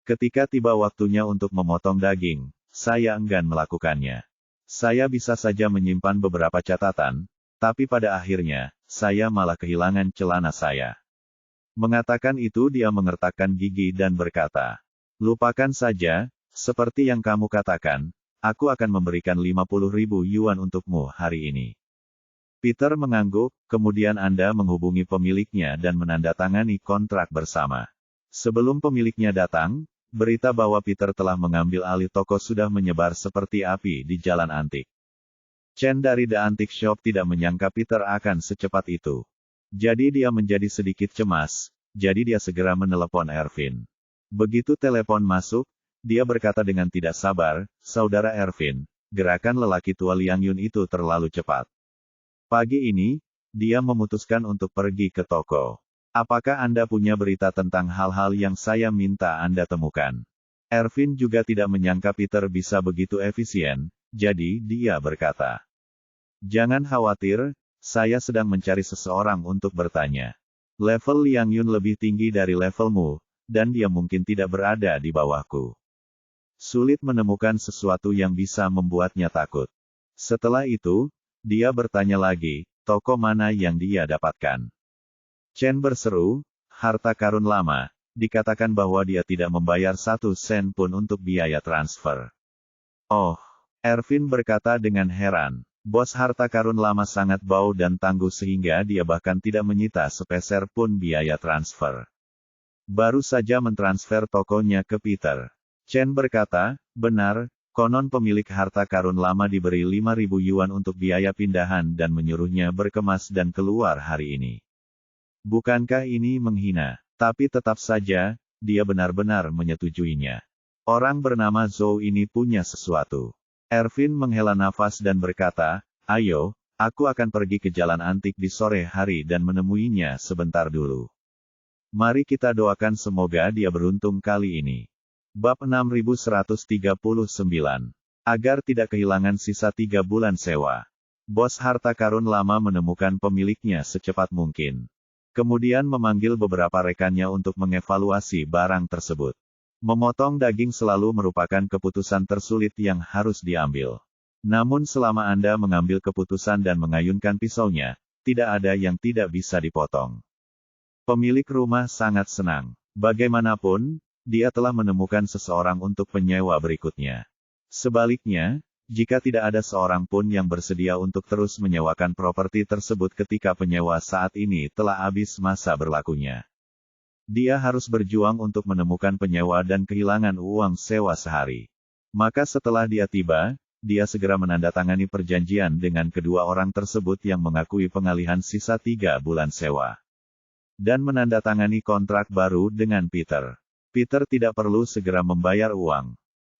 Ketika tiba waktunya untuk memotong daging, saya enggan melakukannya. Saya bisa saja menyimpan beberapa catatan, tapi pada akhirnya, saya malah kehilangan celana saya." Mengatakan itu dia mengertakkan gigi dan berkata, "Lupakan saja. Seperti yang kamu katakan, aku akan memberikan 50.000 yuan untukmu hari ini." Peter mengangguk, "Kemudian Anda menghubungi pemiliknya dan menandatangani kontrak bersama." Sebelum pemiliknya datang, berita bahwa Peter telah mengambil alih toko sudah menyebar seperti api di Jalan Antik. Chen dari The Antique Shop tidak menyangka Peter akan secepat itu. Jadi dia menjadi sedikit cemas, jadi dia segera menelepon Ervin. Begitu telepon masuk, dia berkata dengan tidak sabar, "Saudara Ervin, gerakan lelaki tua Liang Yun itu terlalu cepat. Pagi ini, dia memutuskan untuk pergi ke toko. Apakah Anda punya berita tentang hal-hal yang saya minta Anda temukan?" Ervin juga tidak menyangka Peter bisa begitu efisien, jadi dia berkata, "Jangan khawatir, saya sedang mencari seseorang untuk bertanya. Level Liang Yun lebih tinggi dari levelmu, dan dia mungkin tidak berada di bawahku. Sulit menemukan sesuatu yang bisa membuatnya takut." Setelah itu, dia bertanya lagi, toko mana yang dia dapatkan. Chen berseru, "Harta karun lama." Dikatakan bahwa dia tidak membayar 1 sen pun untuk biaya transfer. "Oh," Ervin berkata dengan heran. Bos harta karun lama sangat bau dan tangguh sehingga dia bahkan tidak menyita sepeser pun biaya transfer. Baru saja mentransfer tokonya ke Peter. Chen berkata, "Benar, konon pemilik harta karun lama diberi 5.000 yuan untuk biaya pindahan dan menyuruhnya berkemas dan keluar hari ini. Bukankah ini menghina?" Tapi tetap saja, dia benar-benar menyetujuinya. Orang bernama Zhou ini punya sesuatu. Ervin menghela nafas dan berkata, "Ayo, aku akan pergi ke Jalan Antik di sore hari dan menemuinya sebentar dulu. Mari kita doakan semoga dia beruntung kali ini." Bab 6139. Agar tidak kehilangan sisa 3 bulan sewa. Bos harta karun lama menemukan pemiliknya secepat mungkin. Kemudian memanggil beberapa rekannya untuk mengevaluasi barang tersebut. Memotong daging selalu merupakan keputusan tersulit yang harus diambil. Namun selama Anda mengambil keputusan dan mengayunkan pisaunya, tidak ada yang tidak bisa dipotong. Pemilik rumah sangat senang. Bagaimanapun, dia telah menemukan seseorang untuk penyewa berikutnya. Sebaliknya, jika tidak ada seorang pun yang bersedia untuk terus menyewakan properti tersebut ketika penyewa saat ini telah habis masa berlakunya, dia harus berjuang untuk menemukan penyewa dan kehilangan uang sewa sehari. Maka setelah dia tiba, dia segera menandatangani perjanjian dengan kedua orang tersebut yang mengakui pengalihan sisa 3 bulan sewa. Dan menandatangani kontrak baru dengan Peter. Peter tidak perlu segera membayar uang.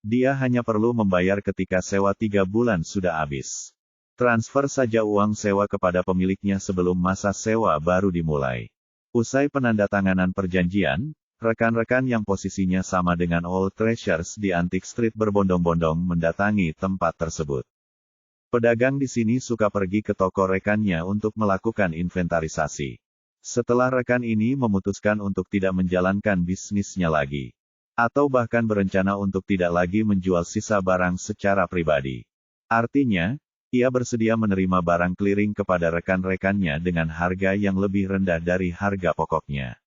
Dia hanya perlu membayar ketika sewa 3 bulan sudah habis. Transfer saja uang sewa kepada pemiliknya sebelum masa sewa baru dimulai. Usai penandatanganan perjanjian, rekan-rekan yang posisinya sama dengan Old Treasures di Antique Street berbondong-bondong mendatangi tempat tersebut. Pedagang di sini suka pergi ke toko rekannya untuk melakukan inventarisasi. Setelah rekan ini memutuskan untuk tidak menjalankan bisnisnya lagi, atau bahkan berencana untuk tidak lagi menjual sisa barang secara pribadi. Artinya, ia bersedia menerima barang clearing kepada rekan-rekannya dengan harga yang lebih rendah dari harga pokoknya.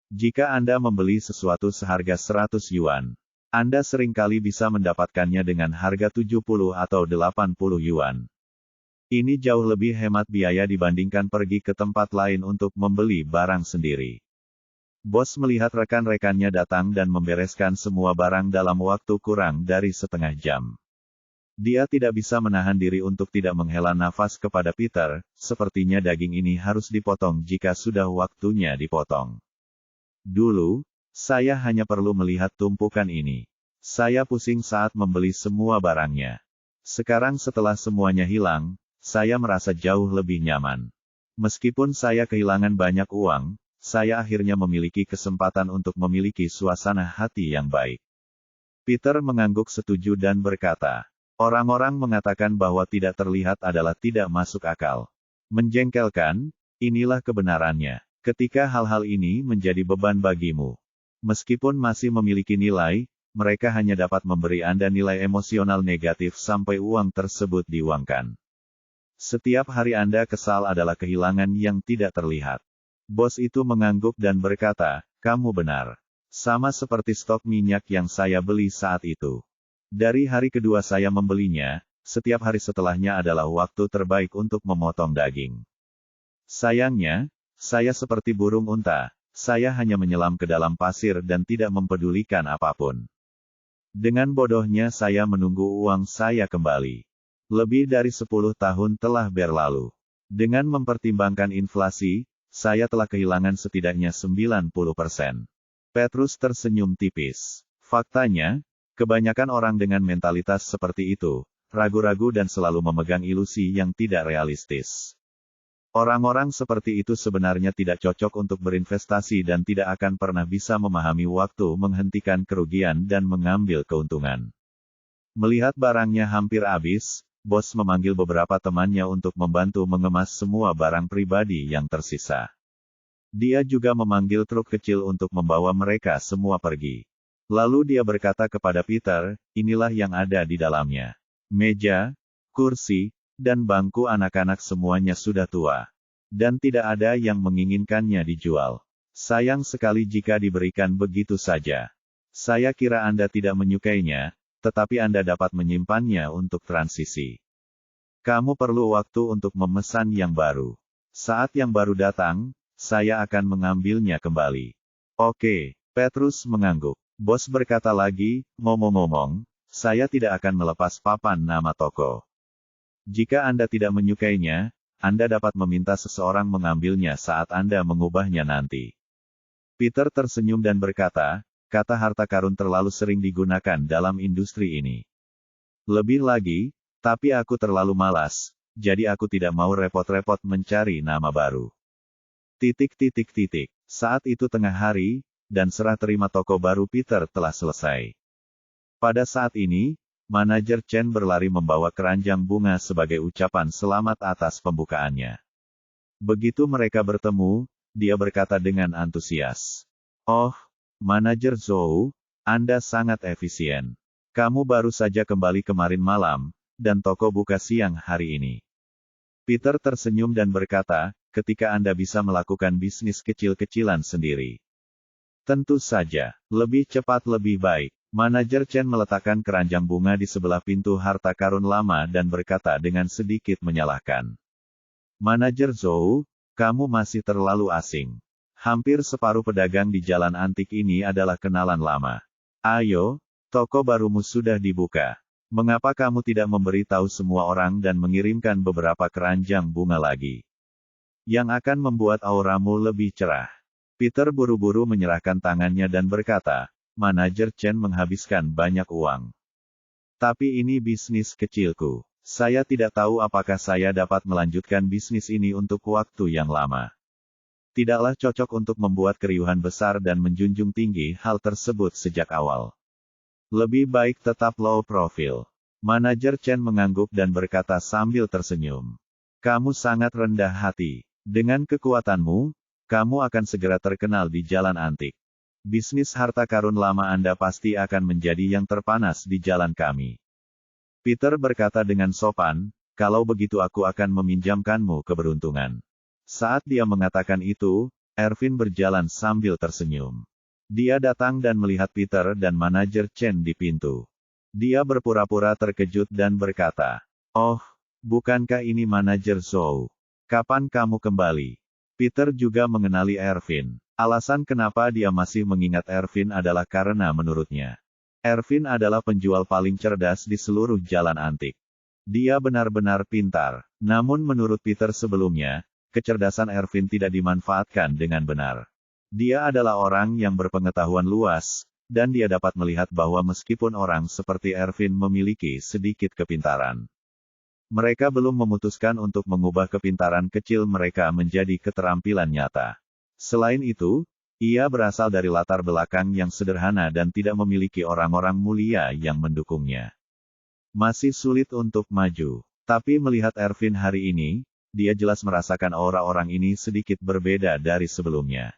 Jika Anda membeli sesuatu seharga 100 yuan, Anda seringkali bisa mendapatkannya dengan harga 70 atau 80 yuan. Ini jauh lebih hemat biaya dibandingkan pergi ke tempat lain untuk membeli barang sendiri. Bos melihat rekan-rekannya datang dan membereskan semua barang dalam waktu kurang dari setengah jam. Dia tidak bisa menahan diri untuk tidak menghela nafas kepada Peter, sepertinya daging ini harus dipotong jika sudah waktunya dipotong. Dulu, saya hanya perlu melihat tumpukan ini. Saya pusing saat membeli semua barangnya. Sekarang setelah semuanya hilang, saya merasa jauh lebih nyaman. Meskipun saya kehilangan banyak uang, saya akhirnya memiliki kesempatan untuk memiliki suasana hati yang baik. Peter mengangguk setuju dan berkata, "Orang-orang mengatakan bahwa tidak terlihat adalah tidak masuk akal. Menjengkelkan, inilah kebenarannya. Ketika hal-hal ini menjadi beban bagimu, meskipun masih memiliki nilai, mereka hanya dapat memberi Anda nilai emosional negatif sampai uang tersebut diuangkan. Setiap hari Anda kesal adalah kehilangan yang tidak terlihat." Bos itu mengangguk dan berkata, "Kamu benar. Sama seperti stok minyak yang saya beli saat itu. Dari hari kedua saya membelinya, setiap hari setelahnya adalah waktu terbaik untuk memotong daging. Sayangnya, saya seperti burung unta, saya hanya menyelam ke dalam pasir dan tidak mempedulikan apapun. Dengan bodohnya saya menunggu uang saya kembali. Lebih dari 10 tahun telah berlalu. Dengan mempertimbangkan inflasi, saya telah kehilangan setidaknya 90%. Petrus tersenyum tipis. Faktanya, kebanyakan orang dengan mentalitas seperti itu, ragu-ragu dan selalu memegang ilusi yang tidak realistis. Orang-orang seperti itu sebenarnya tidak cocok untuk berinvestasi dan tidak akan pernah bisa memahami waktu menghentikan kerugian dan mengambil keuntungan. Melihat barangnya hampir habis, bos memanggil beberapa temannya untuk membantu mengemas semua barang pribadi yang tersisa. Dia juga memanggil truk kecil untuk membawa mereka semua pergi. Lalu dia berkata kepada Peter, inilah yang ada di dalamnya. Meja, kursi, dan bangku anak-anak semuanya sudah tua. Dan tidak ada yang menginginkannya dijual. Sayang sekali jika diberikan begitu saja. Saya kira Anda tidak menyukainya, tetapi Anda dapat menyimpannya untuk transisi. Kamu perlu waktu untuk memesan yang baru. Saat yang baru datang, saya akan mengambilnya kembali. Oke, Petrus mengangguk. Bos berkata lagi, ngomong-ngomong, saya tidak akan melepas papan nama toko. Jika Anda tidak menyukainya, Anda dapat meminta seseorang mengambilnya saat Anda mengubahnya nanti. Peter tersenyum dan berkata, kata harta karun terlalu sering digunakan dalam industri ini. Lebih lagi, tapi aku terlalu malas, jadi aku tidak mau repot-repot mencari nama baru. Saat itu tengah hari, dan serah terima toko baru Peter telah selesai. Pada saat ini, manajer Chen berlari membawa keranjang bunga sebagai ucapan selamat atas pembukaannya. Begitu mereka bertemu, dia berkata dengan antusias. Oh, manajer Zhou, Anda sangat efisien. Kamu baru saja kembali kemarin malam, dan toko buka siang hari ini. Peter tersenyum dan berkata, ketika Anda bisa melakukan bisnis kecil-kecilan sendiri. Tentu saja, lebih cepat lebih baik. Manajer Chen meletakkan keranjang bunga di sebelah pintu harta karun lama dan berkata dengan sedikit menyalahkan. Manajer Zhou, kamu masih terlalu asing. Hampir separuh pedagang di jalan antik ini adalah kenalan lama. Ayo, toko barumu sudah dibuka. Mengapa kamu tidak memberitahu semua orang dan mengirimkan beberapa keranjang bunga lagi? Yang akan membuat auramu lebih cerah. Peter buru-buru menyerahkan tangannya dan berkata, manajer Chen menghabiskan banyak uang. Tapi ini bisnis kecilku. Saya tidak tahu apakah saya dapat melanjutkan bisnis ini untuk waktu yang lama. Tidaklah cocok untuk membuat keriuhan besar dan menjunjung tinggi hal tersebut sejak awal. Lebih baik tetap low profile. Manajer Chen mengangguk dan berkata sambil tersenyum. Kamu sangat rendah hati. Dengan kekuatanmu, kamu akan segera terkenal di jalan antik. Bisnis harta karun lama Anda pasti akan menjadi yang terpanas di jalan kami. Peter berkata dengan sopan, kalau begitu aku akan meminjamkanmu keberuntungan. Saat dia mengatakan itu, Ervin berjalan sambil tersenyum. Dia datang dan melihat Peter dan manajer Chen di pintu. Dia berpura-pura terkejut dan berkata, oh, bukankah ini manajer Zhou? Kapan kamu kembali? Peter juga mengenali Ervin. Alasan kenapa dia masih mengingat Ervin adalah karena menurutnya, Ervin adalah penjual paling cerdas di seluruh jalan antik. Dia benar-benar pintar. Namun menurut Peter sebelumnya, kecerdasan Ervin tidak dimanfaatkan dengan benar. Dia adalah orang yang berpengetahuan luas, dan dia dapat melihat bahwa meskipun orang seperti Ervin memiliki sedikit kepintaran, mereka belum memutuskan untuk mengubah kepintaran kecil mereka menjadi keterampilan nyata. Selain itu, ia berasal dari latar belakang yang sederhana dan tidak memiliki orang-orang mulia yang mendukungnya. Masih sulit untuk maju. Tapi melihat Ervin hari ini, dia jelas merasakan aura orang ini sedikit berbeda dari sebelumnya.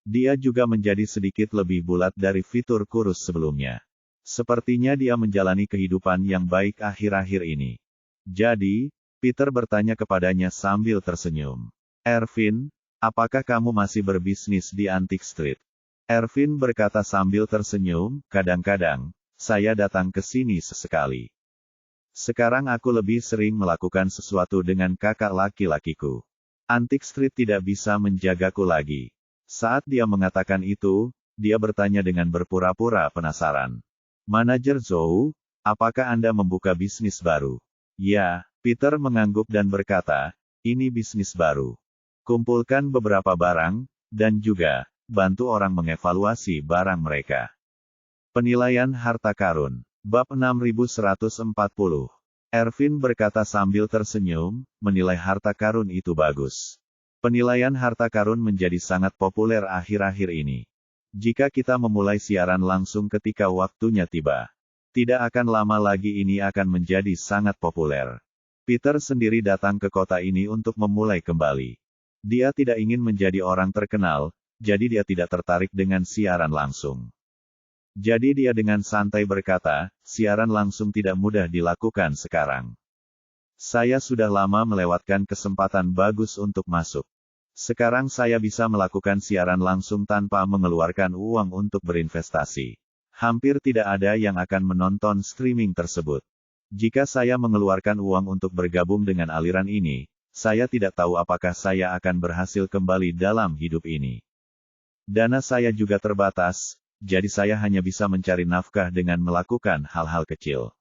Dia juga menjadi sedikit lebih bulat dari fitur kurus sebelumnya. Sepertinya dia menjalani kehidupan yang baik akhir-akhir ini. Jadi, Peter bertanya kepadanya sambil tersenyum. Ervin, apakah kamu masih berbisnis di Antique Street? Ervin berkata sambil tersenyum, kadang-kadang, saya datang ke sini sesekali. Sekarang aku lebih sering melakukan sesuatu dengan kakak laki-lakiku. Antique Street tidak bisa menjagaku lagi. Saat dia mengatakan itu, dia bertanya dengan berpura-pura penasaran. Manajer Zhou, apakah Anda membuka bisnis baru? Ya, Peter mengangguk dan berkata, ini bisnis baru. Kumpulkan beberapa barang, dan juga, bantu orang mengevaluasi barang mereka. Penilaian harta karun. Bab 6140. Ervin berkata sambil tersenyum, menilai harta karun itu bagus. Penilaian harta karun menjadi sangat populer akhir-akhir ini. Jika kita memulai siaran langsung ketika waktunya tiba, tidak akan lama lagi ini akan menjadi sangat populer. Peter sendiri datang ke kota ini untuk memulai kembali. Dia tidak ingin menjadi orang terkenal, jadi dia tidak tertarik dengan siaran langsung. Jadi dia dengan santai berkata, siaran langsung tidak mudah dilakukan sekarang. Saya sudah lama melewatkan kesempatan bagus untuk masuk. Sekarang saya bisa melakukan siaran langsung tanpa mengeluarkan uang untuk berinvestasi. Hampir tidak ada yang akan menonton streaming tersebut. Jika saya mengeluarkan uang untuk bergabung dengan aliran ini, saya tidak tahu apakah saya akan berhasil kembali dalam hidup ini. Dana saya juga terbatas, jadi saya hanya bisa mencari nafkah dengan melakukan hal-hal kecil.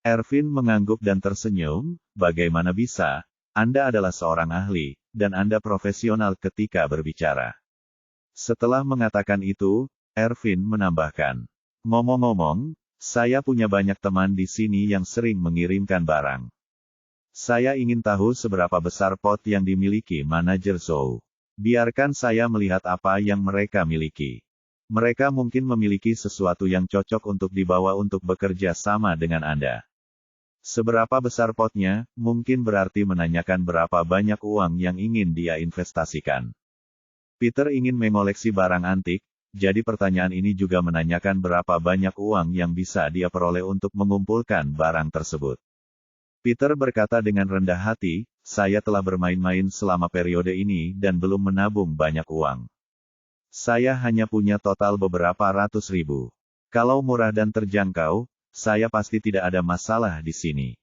Ervin mengangguk dan tersenyum, bagaimana bisa? Anda adalah seorang ahli, dan Anda profesional ketika berbicara. Setelah mengatakan itu, Ervin menambahkan, ngomong-ngomong, saya punya banyak teman di sini yang sering mengirimkan barang. Saya ingin tahu seberapa besar pot yang dimiliki manajer Zhou. Biarkan saya melihat apa yang mereka miliki. Mereka mungkin memiliki sesuatu yang cocok untuk dibawa untuk bekerja sama dengan Anda. Seberapa besar potnya, mungkin berarti menanyakan berapa banyak uang yang ingin dia investasikan. Peter ingin mengoleksi barang antik, jadi pertanyaan ini juga menanyakan berapa banyak uang yang bisa dia peroleh untuk mengumpulkan barang tersebut. Peter berkata dengan rendah hati, saya telah bermain-main selama periode ini dan belum menabung banyak uang. Saya hanya punya total beberapa ratus ribu. Kalau murah dan terjangkau, saya pasti tidak ada masalah di sini.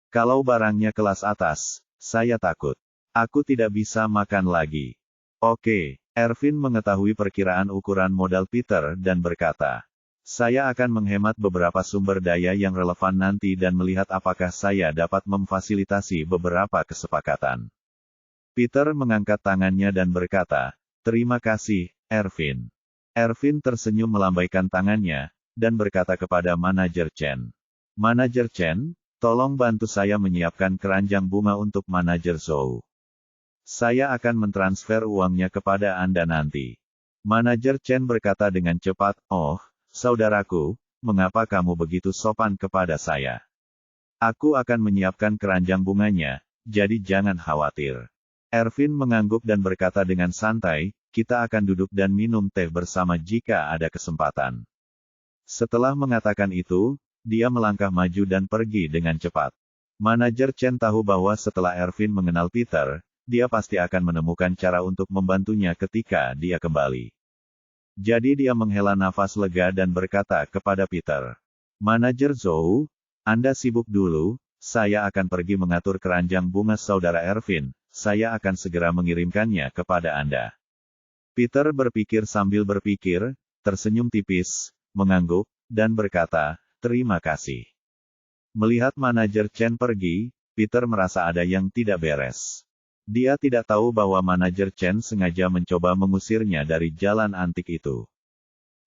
Kalau barangnya kelas atas, saya takut. Aku tidak bisa makan lagi. Oke, Ervin mengetahui perkiraan ukuran modal Peter dan berkata, saya akan menghemat beberapa sumber daya yang relevan nanti dan melihat apakah saya dapat memfasilitasi beberapa kesepakatan. Peter mengangkat tangannya dan berkata, terima kasih, Ervin. Ervin tersenyum melambaikan tangannya, dan berkata kepada manajer Chen. Manajer Chen, tolong bantu saya menyiapkan keranjang bunga untuk manajer Zhou. Saya akan mentransfer uangnya kepada Anda nanti. Manajer Chen berkata dengan cepat, oh, saudaraku, mengapa kamu begitu sopan kepada saya? Aku akan menyiapkan keranjang bunganya, jadi jangan khawatir. Ervin mengangguk dan berkata dengan santai, kita akan duduk dan minum teh bersama jika ada kesempatan. Setelah mengatakan itu, dia melangkah maju dan pergi dengan cepat. Manajer Chen tahu bahwa setelah Ervin mengenal Peter, dia pasti akan menemukan cara untuk membantunya ketika dia kembali. Jadi dia menghela nafas lega dan berkata kepada Peter. Manajer Zhou, Anda sibuk dulu, saya akan pergi mengatur keranjang bunga saudara Ervin, saya akan segera mengirimkannya kepada Anda. Peter berpikir sambil berpikir, tersenyum tipis, mengangguk, dan berkata, terima kasih. Melihat manajer Chen pergi, Peter merasa ada yang tidak beres. Dia tidak tahu bahwa manajer Chen sengaja mencoba mengusirnya dari jalan antik itu.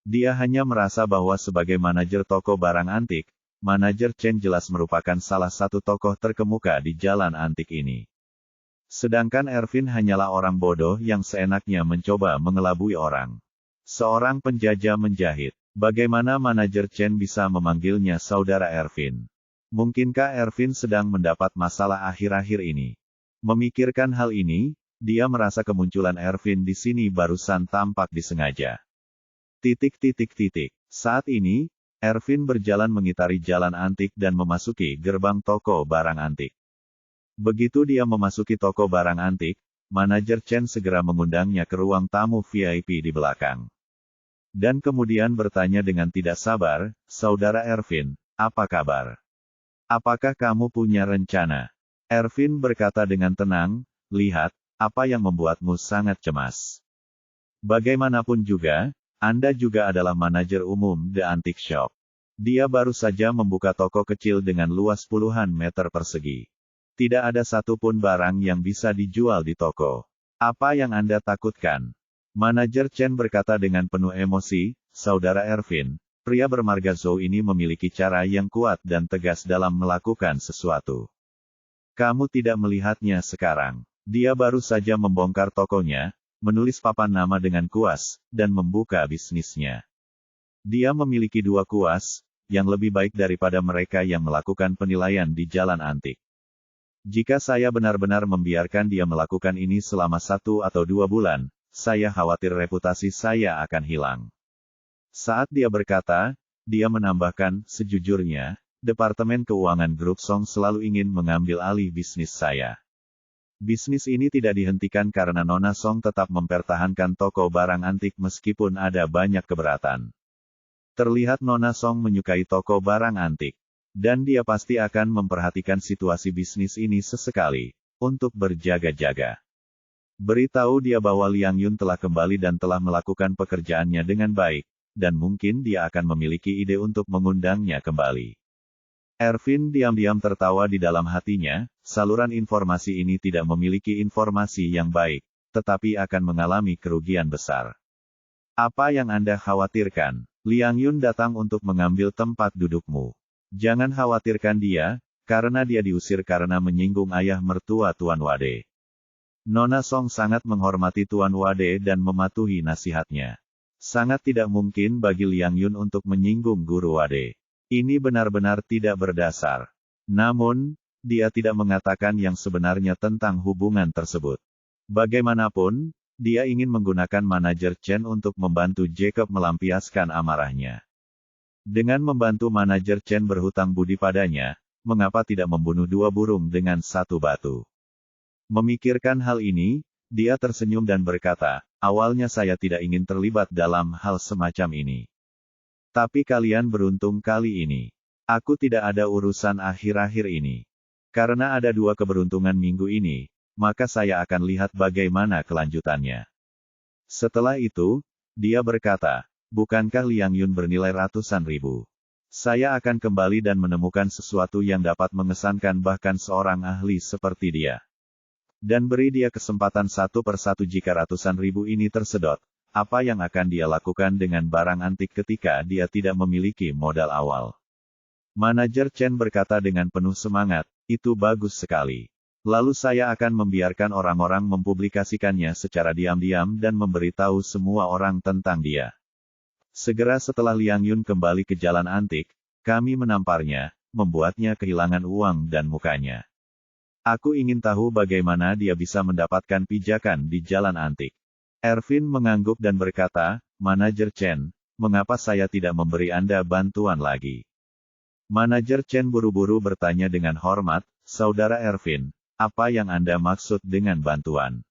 Dia hanya merasa bahwa sebagai manajer toko barang antik, manajer Chen jelas merupakan salah satu tokoh terkemuka di jalan antik ini. Sedangkan Ervin hanyalah orang bodoh yang seenaknya mencoba mengelabui orang. Seorang penjajah menjahit. Bagaimana manajer Chen bisa memanggilnya saudara Ervin? Mungkinkah Ervin sedang mendapat masalah akhir-akhir ini? Memikirkan hal ini, dia merasa kemunculan Ervin di sini barusan tampak disengaja. Saat ini, Ervin berjalan mengitari jalan antik dan memasuki gerbang toko barang antik. Begitu dia memasuki toko barang antik, manajer Chen segera mengundangnya ke ruang tamu VIP di belakang. Dan kemudian bertanya dengan tidak sabar, saudara Ervin, apa kabar? Apakah kamu punya rencana? Ervin berkata dengan tenang, lihat, apa yang membuatmu sangat cemas? Bagaimanapun juga, Anda juga adalah manajer umum The Antique Shop. Dia baru saja membuka toko kecil dengan luas puluhan meter persegi. Tidak ada satupun barang yang bisa dijual di toko. Apa yang Anda takutkan? Manajer Chen berkata dengan penuh emosi, Saudara Ervin, pria bermarga Zhou ini memiliki cara yang kuat dan tegas dalam melakukan sesuatu. Kamu tidak melihatnya sekarang. Dia baru saja membongkar tokonya, menulis papan nama dengan kuas, dan membuka bisnisnya. Dia memiliki 2 kuas, yang lebih baik daripada mereka yang melakukan penilaian di jalan antik. Jika saya benar-benar membiarkan dia melakukan ini selama 1 atau 2 bulan, saya khawatir reputasi saya akan hilang. Saat dia berkata, dia menambahkan, sejujurnya, Departemen Keuangan Grup Song selalu ingin mengambil alih bisnis saya. Bisnis ini tidak dihentikan karena Nona Song tetap mempertahankan toko barang antik meskipun ada banyak keberatan. Terlihat Nona Song menyukai toko barang antik. Dan dia pasti akan memperhatikan situasi bisnis ini sesekali, untuk berjaga-jaga. Beritahu dia bahwa Liang Yun telah kembali dan telah melakukan pekerjaannya dengan baik, dan mungkin dia akan memiliki ide untuk mengundangnya kembali. Ervin diam-diam tertawa di dalam hatinya, saluran informasi ini tidak memiliki informasi yang baik, tetapi akan mengalami kerugian besar. Apa yang Anda khawatirkan? Liang Yun datang untuk mengambil tempat dudukmu. Jangan khawatirkan dia, karena dia diusir karena menyinggung ayah mertua Tuan Wade. Nona Song sangat menghormati Tuan Wade dan mematuhi nasihatnya. Sangat tidak mungkin bagi Liang Yun untuk menyinggung Guru Wade. Ini benar-benar tidak berdasar. Namun, dia tidak mengatakan yang sebenarnya tentang hubungan tersebut. Bagaimanapun, dia ingin menggunakan manajer Chen untuk membantu Jacob melampiaskan amarahnya. Dengan membantu manajer Chen berhutang budi padanya, mengapa tidak membunuh 2 burung dengan 1 batu? Memikirkan hal ini, dia tersenyum dan berkata, awalnya saya tidak ingin terlibat dalam hal semacam ini. Tapi kalian beruntung kali ini. Aku tidak ada urusan akhir-akhir ini. Karena ada 2 keberuntungan minggu ini, maka saya akan lihat bagaimana kelanjutannya. Setelah itu, dia berkata, bukankah Liang Yun bernilai ratusan ribu? Saya akan kembali dan menemukan sesuatu yang dapat mengesankan bahkan seorang ahli seperti dia. Dan beri dia kesempatan 1 per 1 jika ratusan ribu ini tersedot. Apa yang akan dia lakukan dengan barang antik ketika dia tidak memiliki modal awal? Manajer Chen berkata dengan penuh semangat, itu bagus sekali. Lalu saya akan membiarkan orang-orang mempublikasikannya secara diam-diam dan memberitahu semua orang tentang dia. Segera setelah Liang Yun kembali ke jalan antik, kami menamparnya, membuatnya kehilangan uang dan mukanya. Aku ingin tahu bagaimana dia bisa mendapatkan pijakan di jalan antik. Ervin mengangguk dan berkata, Manajer Chen, mengapa saya tidak memberi Anda bantuan lagi? Manajer Chen buru-buru bertanya dengan hormat, Saudara Ervin, apa yang Anda maksud dengan bantuan?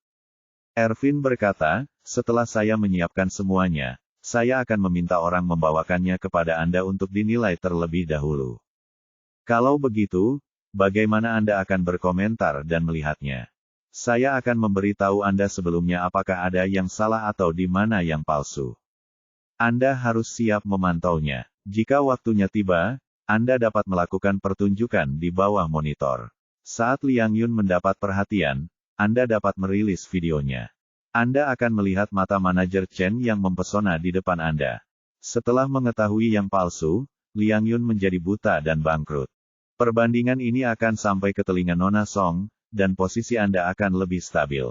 Ervin berkata, setelah saya menyiapkan semuanya, saya akan meminta orang membawakannya kepada Anda untuk dinilai terlebih dahulu. Kalau begitu, bagaimana Anda akan berkomentar dan melihatnya? Saya akan memberitahu Anda sebelumnya apakah ada yang salah atau di mana yang palsu. Anda harus siap memantaunya. Jika waktunya tiba, Anda dapat melakukan pertunjukan di bawah monitor. Saat Liang Yun mendapat perhatian, Anda dapat merilis videonya. Anda akan melihat mata manajer Chen yang mempesona di depan Anda. Setelah mengetahui yang palsu, Liang Yun menjadi buta dan bangkrut. Perbandingan ini akan sampai ke telinga Nona Song, dan posisi Anda akan lebih stabil.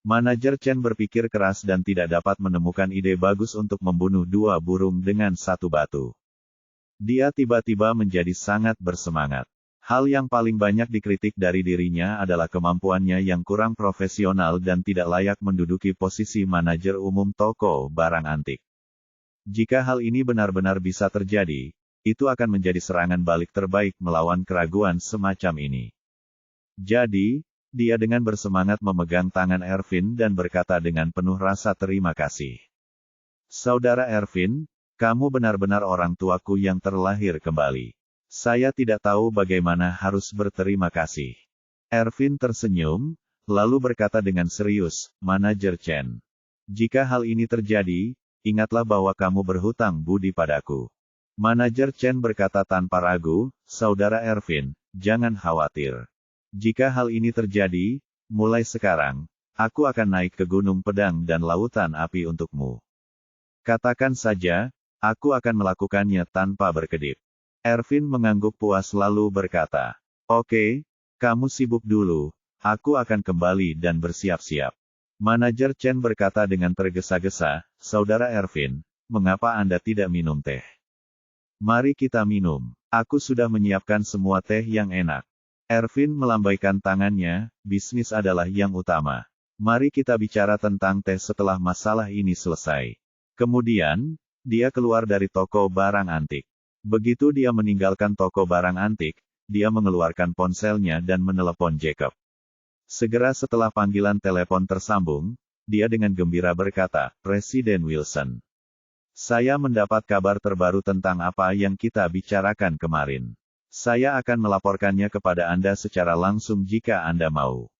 Manajer Chen berpikir keras dan tidak dapat menemukan ide bagus untuk membunuh 2 burung dengan 1 batu. Dia tiba-tiba menjadi sangat bersemangat. Hal yang paling banyak dikritik dari dirinya adalah kemampuannya yang kurang profesional dan tidak layak menduduki posisi manajer umum toko barang antik. Jika hal ini benar-benar bisa terjadi, itu akan menjadi serangan balik terbaik melawan keraguan semacam ini. Jadi, dia dengan bersemangat memegang tangan Ervin dan berkata dengan penuh rasa terima kasih. Saudara Ervin, kamu benar-benar orang tuaku yang terlahir kembali. Saya tidak tahu bagaimana harus berterima kasih. Ervin tersenyum, lalu berkata dengan serius, Manajer Chen. Jika hal ini terjadi, ingatlah bahwa kamu berhutang budi padaku. Manajer Chen berkata tanpa ragu, Saudara Ervin, jangan khawatir. Jika hal ini terjadi, mulai sekarang, aku akan naik ke Gunung Pedang dan Lautan Api untukmu. Katakan saja, aku akan melakukannya tanpa berkedip. Ervin mengangguk puas lalu berkata, Oke, kamu sibuk dulu, aku akan kembali dan bersiap-siap. Manajer Chen berkata dengan tergesa-gesa, Saudara Ervin, mengapa Anda tidak minum teh? Mari kita minum. Aku sudah menyiapkan semua teh yang enak. Ervin melambaikan tangannya, bisnis adalah yang utama. Mari kita bicara tentang teh setelah masalah ini selesai. Kemudian, dia keluar dari toko barang antik. Begitu dia meninggalkan toko barang antik, dia mengeluarkan ponselnya dan menelepon Jacob. Segera setelah panggilan telepon tersambung, dia dengan gembira berkata, Presiden Wilson. Saya mendapat kabar terbaru tentang apa yang kita bicarakan kemarin. Saya akan melaporkannya kepada Anda secara langsung jika Anda mau.